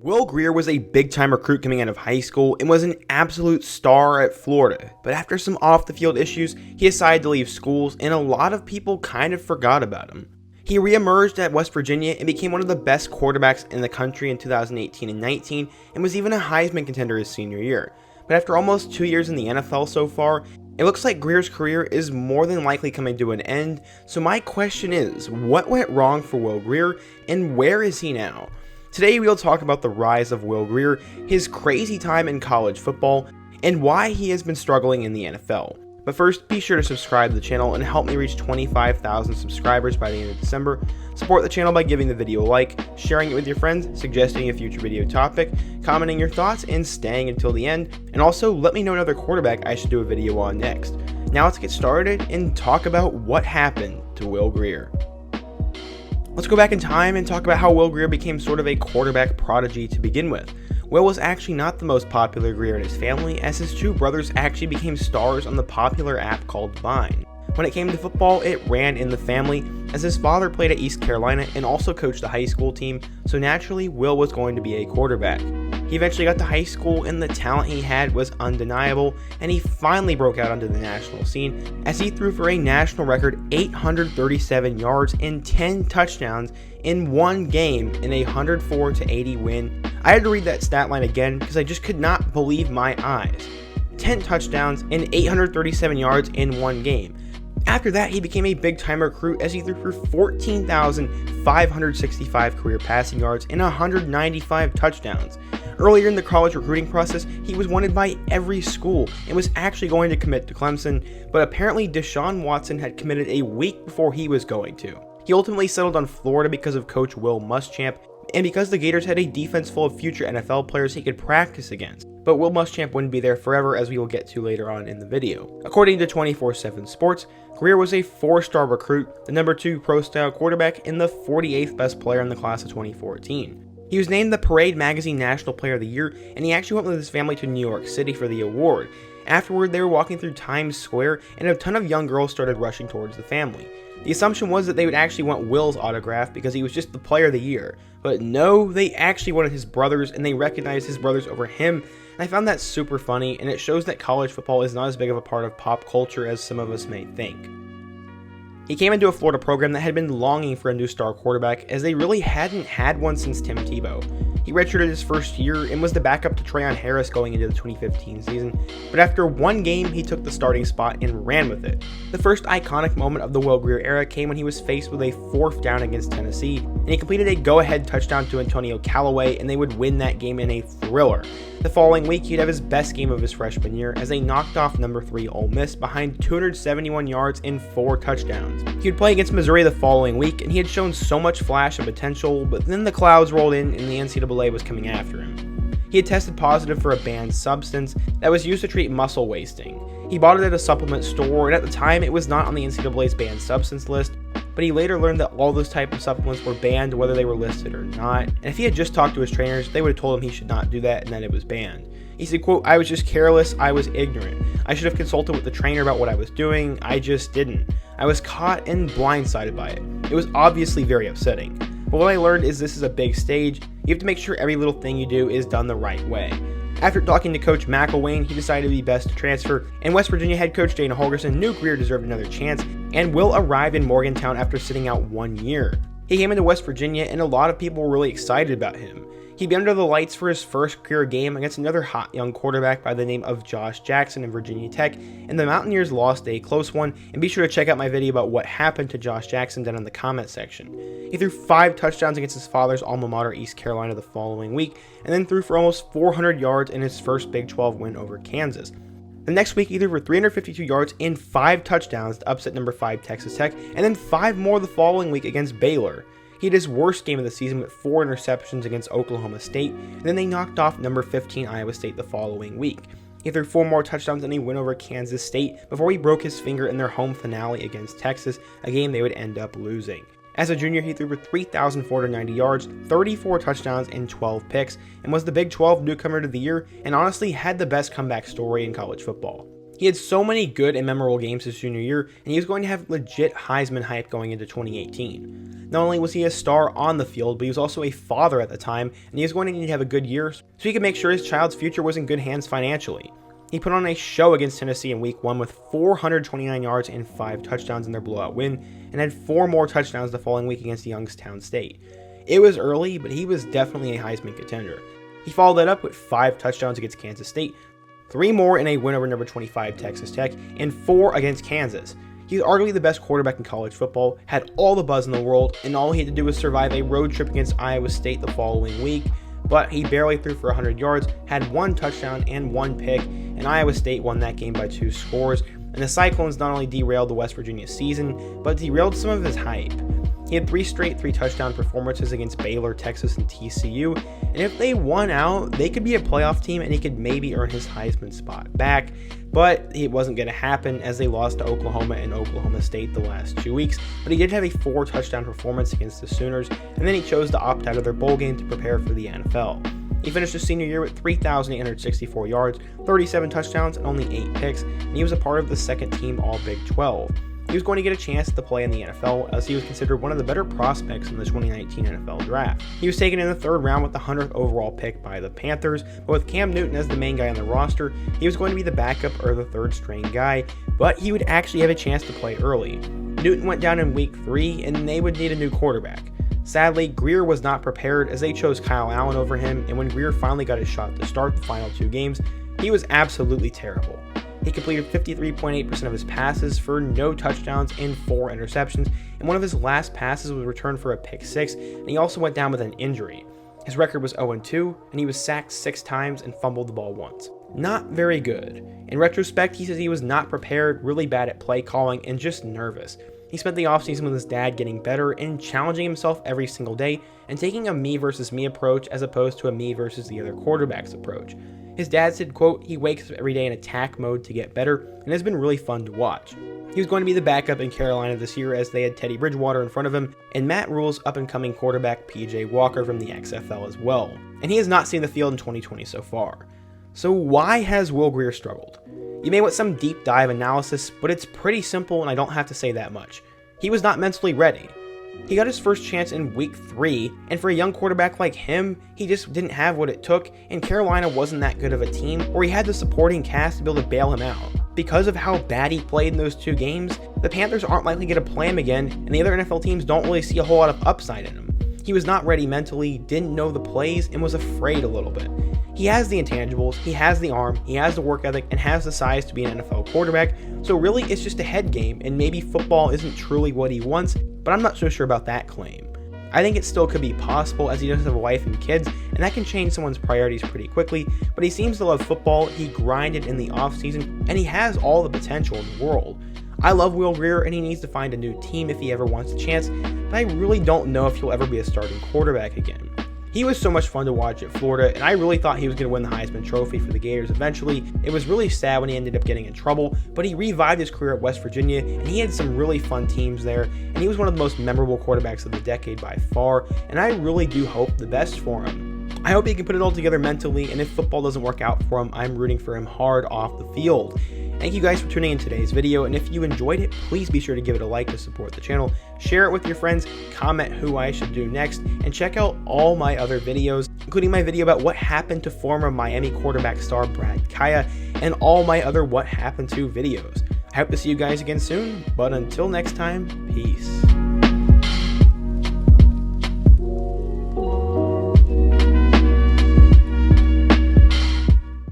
Will Grier was a big-time recruit coming out of high school and was an absolute star at Florida, but after some off-the-field issues, he decided to leave schools and a lot of people kind of forgot about him. He re-emerged at West Virginia and became one of the best quarterbacks in the country in 2018 and 19 and was even a Heisman contender his senior year. But after almost 2 years in the NFL so far, it looks like Grier's career is more than likely coming to an end, so my question is, what went wrong for Will Grier and where is he now? Today we'll talk about the rise of Will Grier, his crazy time in college football, and why he has been struggling in the NFL. But first, be sure to subscribe to the channel and help me reach 25,000 subscribers by the end of December. Support the channel by giving the video a like, sharing it with your friends, suggesting a future video topic, commenting your thoughts, and staying until the end. And also, let me know another quarterback I should do a video on next. Now let's get started and talk about what happened to Will Grier. Let's go back in time and talk about how Will Grier became sort of a quarterback prodigy to begin with. Will was actually not the most popular Grier in his family, as his two brothers actually became stars on the popular app called Vine. When it came to football, it ran in the family, as his father played at East Carolina and also coached the high school team, so naturally Will was going to be a quarterback. He eventually got to high school and the talent he had was undeniable, and he finally broke out onto the national scene as he threw for a national record 837 yards and 10 touchdowns in one game in a 104-80 win. I had to read that stat line again because I just could not believe my eyes. 10 touchdowns and 837 yards in one game. After that, he became a big-time recruit as he threw for 14,565 career passing yards and 195 touchdowns. Earlier in the college recruiting process, he was wanted by every school and was actually going to commit to Clemson, but apparently Deshaun Watson had committed a week before he was going to. He ultimately settled on Florida because of Coach Will Muschamp, and because the Gators had a defense full of future NFL players he could practice against. But Will Muschamp wouldn't be there forever, as we will get to later on in the video. According to 24/7 Sports, Grier was a 4-star recruit, the number 2 pro-style quarterback, and the 48th best player in the class of 2014. He was named the Parade Magazine National Player of the Year, and he actually went with his family to New York City for the award. Afterward, they were walking through Times Square, and a ton of young girls started rushing towards the family. The assumption was that they would actually want Will's autograph because he was just the player of the year. But no, they actually wanted his brothers, and they recognized his brothers over him. And I found that super funny, and it shows that college football is not as big of a part of pop culture as some of us may think. He came into a Florida program that had been longing for a new star quarterback, as they really hadn't had one since Tim Tebow. He redshirted his first year and was the backup to Treyon Harris going into the 2015 season, but after one game, he took the starting spot and ran with it. The first iconic moment of the Will Grier era came when he was faced with a 4th down against Tennessee, and he completed a go-ahead touchdown to Antonio Callaway, and they would win that game in a thriller. The following week, he'd have his best game of his freshman year as they knocked off number 3 Ole Miss behind 271 yards and 4 touchdowns. He would play against Missouri the following week, and he had shown so much flash and potential, but then the clouds rolled in and the NCAA was coming after him. He had tested positive for a banned substance that was used to treat muscle wasting. He bought it at a supplement store, and at the time it was not on the NCAA's banned substance list, but he later learned that all those type of supplements were banned whether they were listed or not, and if he had just talked to his trainers, they would have told him he should not do that and that it was banned. He said, quote, "I was just careless, I was ignorant. I should have consulted with the trainer about what I was doing, I just didn't. I was caught and blindsided by it. It was obviously very upsetting. But what I learned is this is a big stage, you have to make sure every little thing you do is done the right way." After talking to Coach McElwain, he decided it would be best to transfer, and West Virginia head coach Dana Holgorsen knew Grier deserved another chance, and Will arrived in Morgantown after sitting out 1 year. He came into West Virginia, and a lot of people were really excited about him. He'd be under the lights for his first career game against another hot young quarterback by the name of Josh Jackson in Virginia Tech, and the Mountaineers lost a close one, and be sure to check out my video about what happened to Josh Jackson down in the comment section. He threw 5 touchdowns against his father's alma mater, East Carolina, the following week, and then threw for almost 400 yards in his first Big 12 win over Kansas. The next week, he threw for 352 yards and 5 touchdowns to upset number 5 Texas Tech, and then 5 more the following week against Baylor. He had his worst game of the season with 4 interceptions against Oklahoma State, and then they knocked off number 15 Iowa State the following week. He threw 4 more touchdowns and a win over Kansas State before he broke his finger in their home finale against Texas, a game they would end up losing. As a junior, he threw for 3,490 yards, 34 touchdowns, and 12 picks, and was the Big 12 Newcomer of the Year, and honestly had the best comeback story in college football. He had so many good and memorable games his junior year, and he was going to have legit Heisman hype going into 2018. Not only was he a star on the field, but he was also a father at the time, and he was going to need to have a good year so he could make sure his child's future was in good hands financially. He put on a show against Tennessee in Week 1 with 429 yards and 5 touchdowns in their blowout win, and had 4 more touchdowns the following week against Youngstown State. It was early, but he was definitely a Heisman contender. He followed that up with 5 touchdowns against Kansas State, 3 more in a win over number 25 Texas Tech, and 4 against Kansas. He's arguably the best quarterback in college football, had all the buzz in the world, and all he had to do was survive a road trip against Iowa State the following week, but he barely threw for 100 yards, had 1 touchdown and 1 pick, and Iowa State won that game by 2 scores, and the Cyclones not only derailed the West Virginia season, but derailed some of his hype. He had 3 straight 3-touchdown performances against Baylor, Texas, and TCU, and if they won out, they could be a playoff team and he could maybe earn his Heisman spot back, but it wasn't going to happen as they lost to Oklahoma and Oklahoma State the last 2 weeks, but he did have a 4-touchdown performance against the Sooners, and then he chose to opt out of their bowl game to prepare for the NFL. He finished his senior year with 3,864 yards, 37 touchdowns, and only 8 picks, and he was a part of the second team All-Big 12. He was going to get a chance to play in the NFL as he was considered one of the better prospects in the 2019 NFL Draft. He was taken in the 3rd round with the 100th overall pick by the Panthers, but with Cam Newton as the main guy on the roster, he was going to be the backup or the 3rd-string guy, but he would actually have a chance to play early. Newton went down in Week 3, and they would need a new quarterback. Sadly, Grier was not prepared as they chose Kyle Allen over him, and when Grier finally got his shot to start the final 2 games, he was absolutely terrible. He completed 53.8% of his passes for no touchdowns and 4 interceptions, and one of his last passes was returned for a pick 6, and he also went down with an injury. His record was 0-2, and he was sacked 6 times and fumbled the ball once. Not very good. In retrospect, he says he was not prepared, really bad at play calling, and just nervous. He spent the offseason with his dad getting better and challenging himself every single day and taking a me versus me approach as opposed to a me versus the other quarterbacks approach. His dad said, quote, he wakes up every day in attack mode to get better and has been really fun to watch. He was going to be the backup in Carolina this year as they had Teddy Bridgewater in front of him and Matt Rule's up-and-coming quarterback PJ Walker from the XFL as well. And he has not seen the field in 2020 so far. So why has Will Grier struggled? You may want some deep dive analysis, but it's pretty simple and I don't have to say that much. He was not mentally ready. He got his first chance in Week 3, and for a young quarterback like him, he just didn't have what it took, and Carolina wasn't that good of a team, or he had the supporting cast to be able to bail him out. Because of how bad he played in those 2 games, the Panthers aren't likely to get to play him again, and the other NFL teams don't really see a whole lot of upside in him. He was not ready mentally, didn't know the plays, and was afraid a little bit. He has the intangibles, he has the arm, he has the work ethic, and has the size to be an NFL quarterback, so really it's just a head game, and maybe football isn't truly what he wants, but I'm not so sure about that claim. I think it still could be possible as he does have a wife and kids, and that can change someone's priorities pretty quickly, but he seems to love football, he grinded in the offseason, and he has all the potential in the world. I love Will Grier, and he needs to find a new team if he ever wants a chance, but I really don't know if he'll ever be a starting quarterback again. He was so much fun to watch at Florida, and I really thought he was going to win the Heisman Trophy for the Gators eventually. It was really sad when he ended up getting in trouble, but he revived his career at West Virginia, and he had some really fun teams there, and he was one of the most memorable quarterbacks of the decade by far, and I really do hope the best for him. I hope he can put it all together mentally, and if football doesn't work out for him, I'm rooting for him hard off the field. Thank you guys for tuning in today's video, and if you enjoyed it, please be sure to give it a like to support the channel, share it with your friends, comment who I should do next, and check out all my other videos, including my video about what happened to former Miami quarterback star Brad Kaya, and all my other What Happened To videos. I hope to see you guys again soon, but until next time, peace.